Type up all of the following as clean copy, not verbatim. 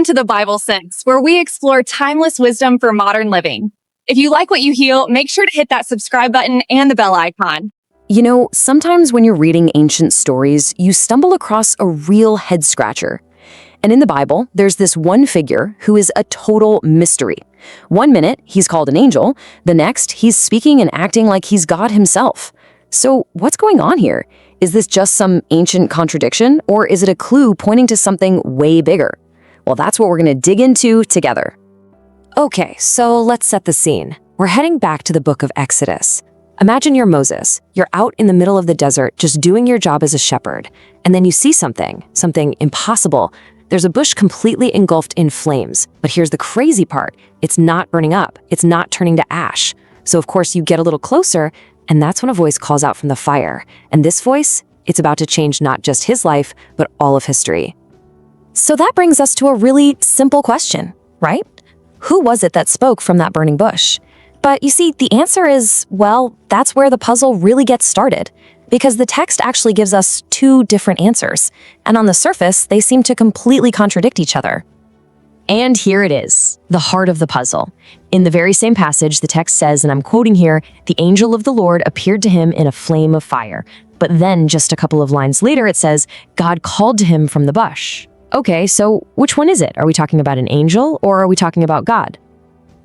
to the Bible Sense, where we explore timeless wisdom for modern living. If you like what you hear, make sure to hit that subscribe button and the bell icon. You know, sometimes when you're reading ancient stories, you stumble across a real head-scratcher. And in the Bible, there's this one figure who is a total mystery. One minute, he's called an angel. The next, he's speaking and acting like he's God himself. So what's going on here? Is this just some ancient contradiction, or is it a clue pointing to something way bigger? Well, that's what we're going to dig into together. Okay, so let's set the scene. We're heading back to the book of Exodus. Imagine you're Moses. You're out in the middle of the desert just doing your job as a shepherd. And then you see something impossible. There's a bush completely engulfed in flames. But here's the crazy part. It's not burning up. It's not turning to ash. So of course you get a little closer, and that's when a voice calls out from the fire. And this voice, it's about to change not just his life, but all of history. So that brings us to a really simple question, right? Who was it that spoke from that burning bush? But you see, the answer is, well, that's where the puzzle really gets started, because the text actually gives us two different answers, and on the surface, they seem to completely contradict each other. And here it is, the heart of the puzzle. In the very same passage, the text says, and I'm quoting here, "The angel of the Lord appeared to him in a flame of fire." But then, just a couple of lines later, it says, "God called to him from the bush." Okay, so which one is it? Are we talking about an angel, or are we talking about God?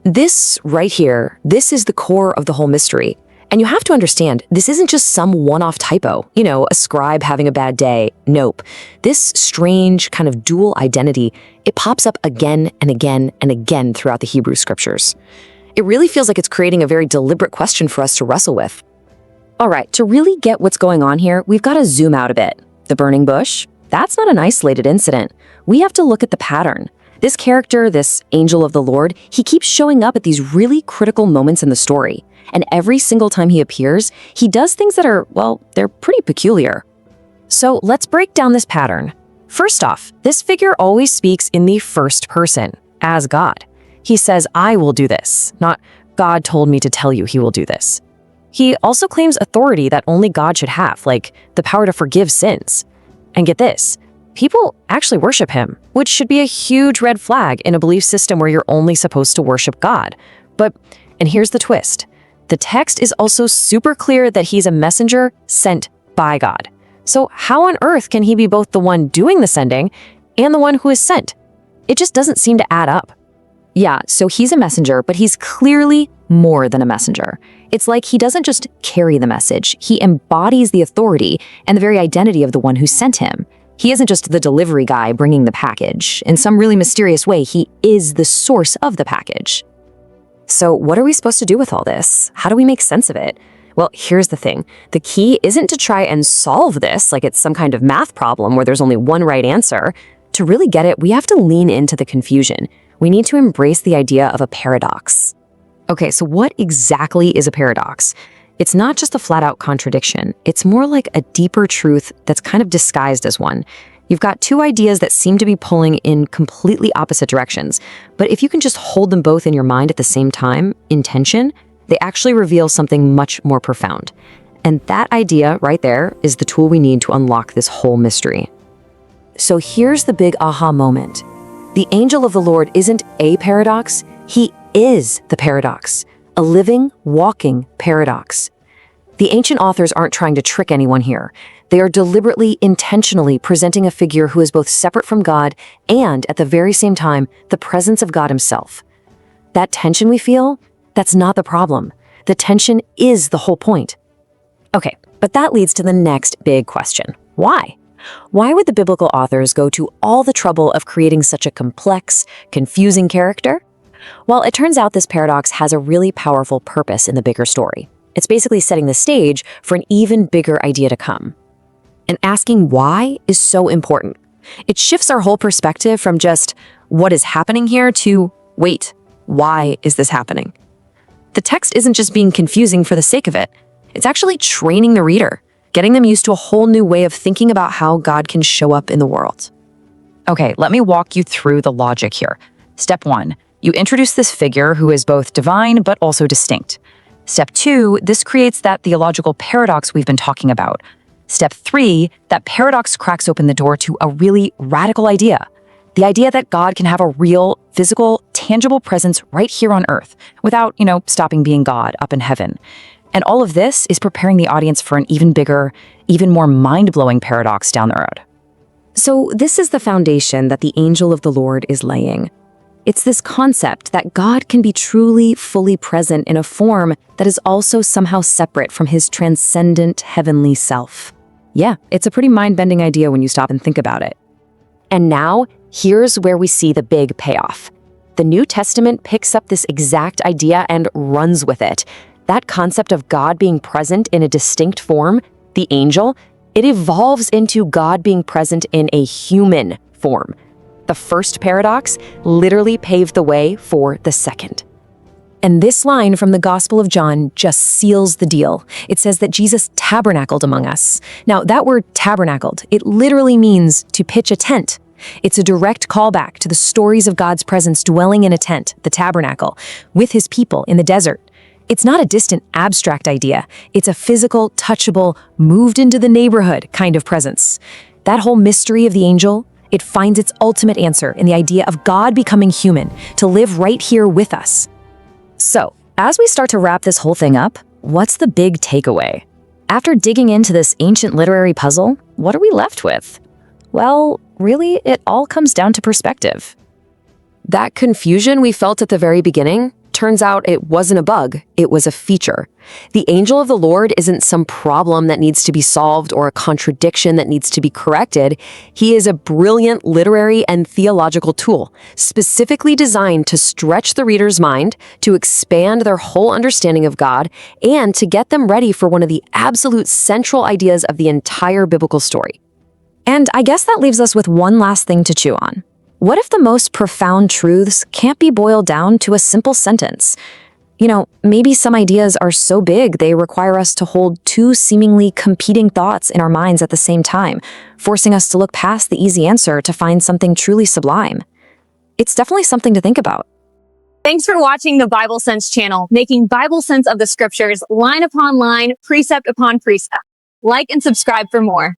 This right here, this is the core of the whole mystery. And you have to understand, this isn't just some one-off typo, a scribe having a bad day. Nope. This strange kind of dual identity, it pops up again and again and again throughout the Hebrew scriptures. It really feels like it's creating a very deliberate question for us to wrestle with. All right, to really get what's going on here, we've got to zoom out a bit. The burning bush? That's not an isolated incident. We have to look at the pattern. This character, this angel of the Lord, he keeps showing up at these really critical moments in the story. And every single time he appears, he does things that are, well, they're pretty peculiar. So let's break down this pattern. First off, this figure always speaks in the first person, as God. He says, "I will do this," not "God told me to tell you he will do this." He also claims authority that only God should have, like the power to forgive sins. And get this, people actually worship him, which should be a huge red flag in a belief system where you're only supposed to worship God. And here's the twist. The text is also super clear that he's a messenger sent by God. So how on earth can he be both the one doing the sending and the one who is sent? It just doesn't seem to add up. Yeah, so he's a messenger, but he's clearly more than a messenger. It's like he doesn't just carry the message, he embodies the authority and the very identity of the one who sent him. He isn't just the delivery guy bringing the package. In some really mysterious way, he is the source of the package. So what are we supposed to do with all this? How do we make sense of it? Well, here's the thing. The key isn't to try and solve this like it's some kind of math problem where there's only one right answer. To really get it, we have to lean into the confusion. We need to embrace the idea of a paradox. Okay, so what exactly is a paradox? It's not just a flat-out contradiction. It's more like a deeper truth that's kind of disguised as one. You've got two ideas that seem to be pulling in completely opposite directions, but if you can just hold them both in your mind at the same time, in tension, they actually reveal something much more profound. And that idea right there is the tool we need to unlock this whole mystery. So here's the big aha moment. The angel of the Lord isn't a paradox, he is the paradox, a living, walking paradox. The ancient authors aren't trying to trick anyone here. They are deliberately, intentionally presenting a figure who is both separate from God and, at the very same time, the presence of God himself. That tension we feel, that's not the problem. The tension is the whole point. Okay, but that leads to the next big question. Why? Why would the biblical authors go to all the trouble of creating such a complex, confusing character? Well, it turns out this paradox has a really powerful purpose in the bigger story. It's basically setting the stage for an even bigger idea to come. And asking why is so important. It shifts our whole perspective from just what is happening here to, wait, why is this happening? The text isn't just being confusing for the sake of it. It's actually training the reader, getting them used to a whole new way of thinking about how God can show up in the world. Okay, let me walk you through the logic here. Step 1, you introduce this figure who is both divine but also distinct. Step 2, this creates that theological paradox we've been talking about. Step 3, that paradox cracks open the door to a really radical idea. The idea that God can have a real, physical, tangible presence right here on earth without, stopping being God up in heaven. And all of this is preparing the audience for an even bigger, even more mind-blowing paradox down the road. So this is the foundation that the angel of the Lord is laying. It's this concept that God can be truly, fully present in a form that is also somehow separate from his transcendent heavenly self. Yeah, it's a pretty mind-bending idea when you stop and think about it. And now, here's where we see the big payoff. The New Testament picks up this exact idea and runs with it. That concept of God being present in a distinct form, the angel, it evolves into God being present in a human form. The first paradox literally paved the way for the second. And this line from the Gospel of John just seals the deal. It says that Jesus tabernacled among us. Now, that word tabernacled, it literally means to pitch a tent. It's a direct callback to the stories of God's presence dwelling in a tent, the tabernacle, with his people in the desert. It's not a distant, abstract idea. It's a physical, touchable, moved into the neighborhood kind of presence. That whole mystery of the angel, it finds its ultimate answer in the idea of God becoming human, to live right here with us. So, as we start to wrap this whole thing up, what's the big takeaway? After digging into this ancient literary puzzle, what are we left with? Well, really, it all comes down to perspective. That confusion we felt at the very beginning, turns out it wasn't a bug, it was a feature. The angel of the Lord isn't some problem that needs to be solved or a contradiction that needs to be corrected. He is a brilliant literary and theological tool, specifically designed to stretch the reader's mind, to expand their whole understanding of God, and to get them ready for one of the absolute central ideas of the entire biblical story. And I guess that leaves us with one last thing to chew on. What if the most profound truths can't be boiled down to a simple sentence? Maybe some ideas are so big they require us to hold two seemingly competing thoughts in our minds at the same time, forcing us to look past the easy answer to find something truly sublime. It's definitely something to think about. Thanks for watching the Bible Sense channel, making Bible sense of the scriptures line upon line, precept upon precept. Like and subscribe for more.